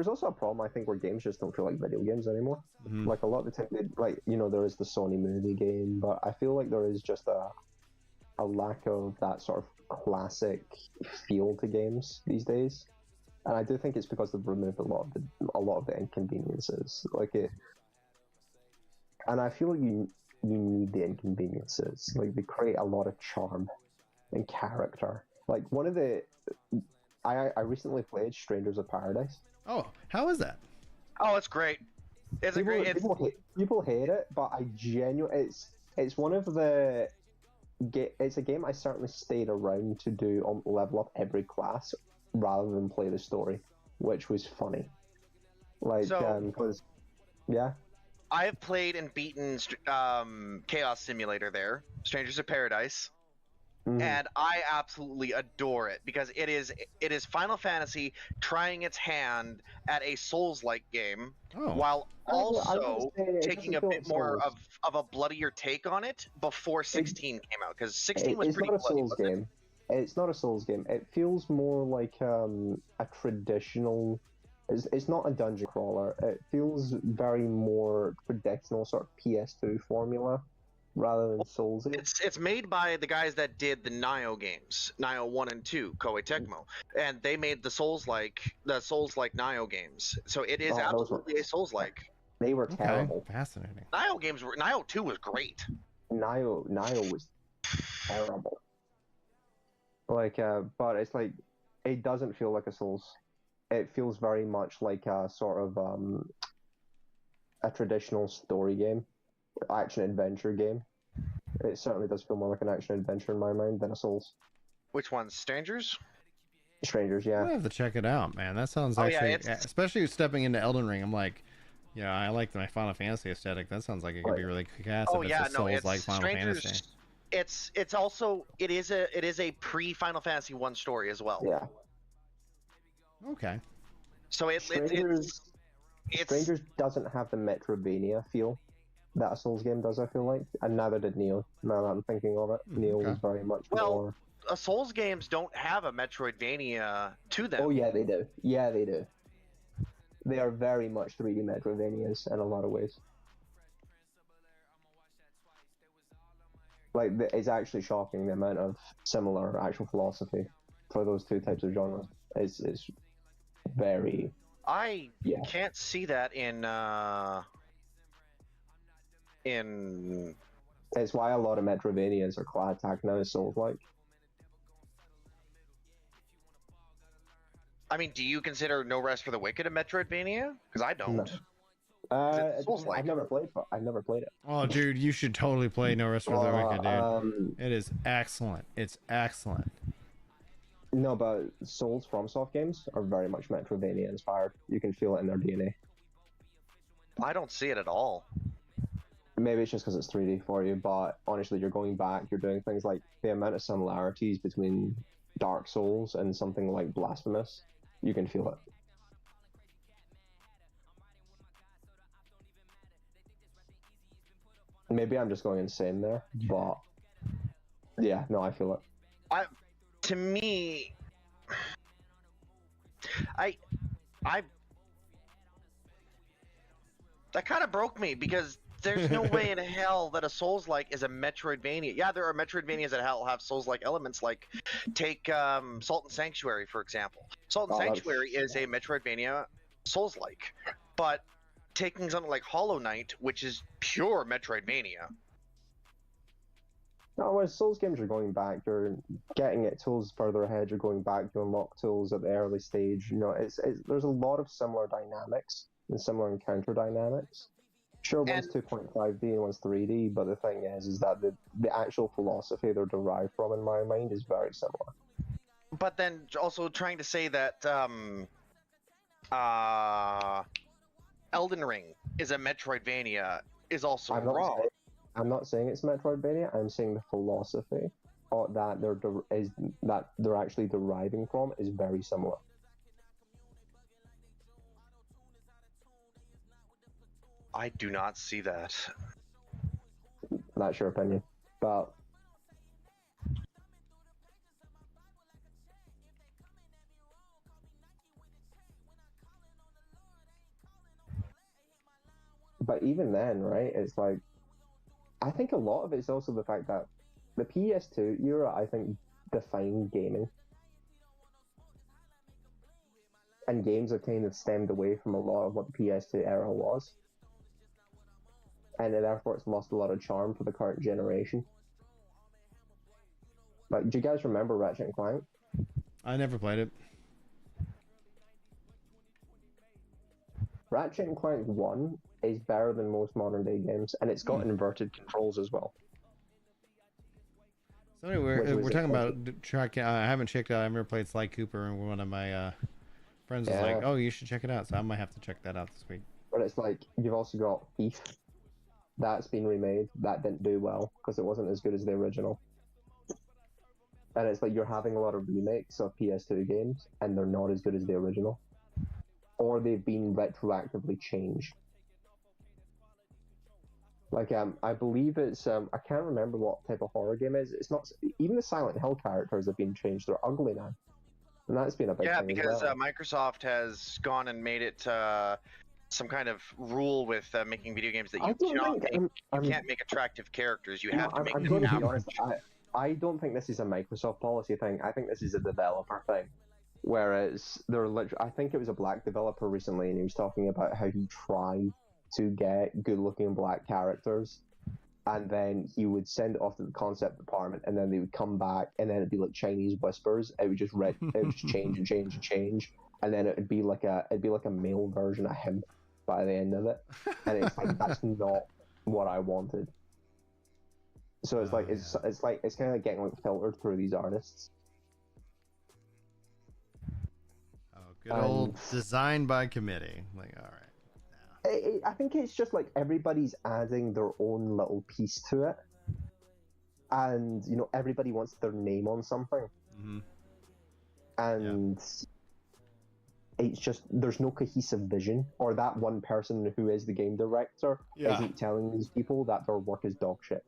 there's also a problem, I think, where games just don't feel like video games anymore. Mhm. Like, a lot of the time, there is the Sony movie game, but I feel like there is just a lack of that sort of classic feel to games these days. And I do think it's because they've removed a lot of the inconveniences. And I feel like you need the inconveniences. Like, they create a lot of charm and character. Like, I recently played Strangers of Paradise. Oh, how is that? Oh, it's great. It's a great. People hate it, but it's one of the. It's a game I certainly stayed around to do on level up every class rather than play the story, which was funny. Yeah. I have played and beaten Chaos Simulator there, Strangers of Paradise, and I absolutely adore it because it is Final Fantasy trying its hand at a Souls-like game, while also taking a bit more of a bloodier take on it before 16 came out, because 16 was pretty bloody. Souls game. It's not a Souls game. It feels more like a traditional. It's not a dungeon crawler. It feels very more traditional sort of PS2 formula rather than Souls. It's made by the guys that did the Nioh games, Nioh 1 and 2, Koei Tecmo, and they made the Souls-like Nioh games. So it is absolutely a Souls-like. They were terrible. Fascinating. Nioh 2 was great. Nioh was terrible. But it's like, it doesn't feel like a Souls. It feels very much like a sort of a traditional story game, action adventure game. It certainly does feel more like an action adventure in my mind than a Souls. Which one's Strangers? Strangers, yeah. I have to check it out, man. That sounds especially stepping into Elden Ring. I'm like, yeah, I like my Final Fantasy aesthetic. That sounds like it could be really kick-ass. It's Souls-like Final Fantasy. It is a pre-Final Fantasy 1 story as well. Yeah. Okay. So Strangers doesn't have the Metroidvania feel that a Souls game does, I feel like. And neither did Nioh, now that I'm thinking of it. Nioh was very much more... Souls games don't have a Metroidvania to them. Oh, yeah, they do. Yeah, they do. They are very much 3D Metroidvanias in a lot of ways. Like, it's actually shocking the amount of similar actual philosophy for those two types of genres. It's very... I can't see that in... It's why a lot of Metroidvanias are class attack now Souls-like. I mean, do you consider No Rest for the Wicked a Metroidvania? Because I don't. No. I've never played it. Oh, dude, you should totally play No Rest for the Wicked, dude. It is excellent. It's excellent. No, but Souls FromSoft games are very much Metroidvania inspired. You can feel it in their DNA. I don't see it at all. Maybe it's just because it's 3D for you, but honestly, you're going back, you're doing things like the amount of similarities between Dark Souls and something like Blasphemous. You can feel it. Maybe I'm just going insane there, but yeah, no, I feel it. To me, that kind of broke me, because there's no way in hell that a Souls-like is a Metroidvania. Yeah, there are Metroidvanias that have Souls-like elements, like take Salt and Sanctuary, for example. Salt and Sanctuary is a Metroidvania Souls-like, but taking something like Hollow Knight, which is pure Metroidvania. No, when Souls games are going back, you're getting it tools further ahead, you're going back to unlock tools at the early stage. You know, there's a lot of similar dynamics and similar encounter dynamics. Sure, one's 2.5D and one's 3D, but the thing is that the actual philosophy they're derived from, in my mind, is very similar. But then also trying to say that Elden Ring is a Metroidvania is also wrong. I'm not saying it's Metroidvania. I'm saying the philosophy that they're actually deriving from is very similar. I do not see that. That's your opinion, but But even then, right? It's like, I think a lot of it's also the fact that the PS2 era, I think, defined gaming. And games have kind of stemmed away from a lot of what the PS2 era was. And therefore it's lost a lot of charm for the current generation. Like, do you guys remember Ratchet and Clank? I never played it. Ratchet and Clank 1 is better than most modern day games, and it's got inverted controls as well. So anyway, we're talking about track. I haven't checked it out. I've never played Sly Cooper, and one of my friends was like, "Oh, you should check it out." So I might have to check that out this week. But it's like, you've also got Thief. That's been remade. That didn't do well because it wasn't as good as the original. And it's like you're having a lot of remakes of PS2 games, and they're not as good as the original. Or they've been retroactively changed. Like, I believe it's, I can't remember what type of horror game it is. It's not, even the Silent Hill characters have been changed. They're ugly now. And that's been a big thing because as well. Microsoft has gone and made it some kind of rule with making video games that you can't make attractive characters. You have to make them average. I don't think this is a Microsoft policy thing. I think this is a developer thing. Whereas I think it was a black developer recently, and he was talking about how he tried to get good-looking black characters, and then he would send it off to the concept department, and then they would come back, and then it'd be like Chinese whispers. It would just change and change and change, and then it'd be like a male version of him by the end of it, and it's like, that's not what I wanted. So it's like it's kind of like getting like filtered through these artists. Good old design by committee. Like, all right. I think it's just like everybody's adding their own little piece to it, and everybody wants their name on something, and it's just there's no cohesive vision, or that one person who is the game director isn't telling these people that their work is dog shit.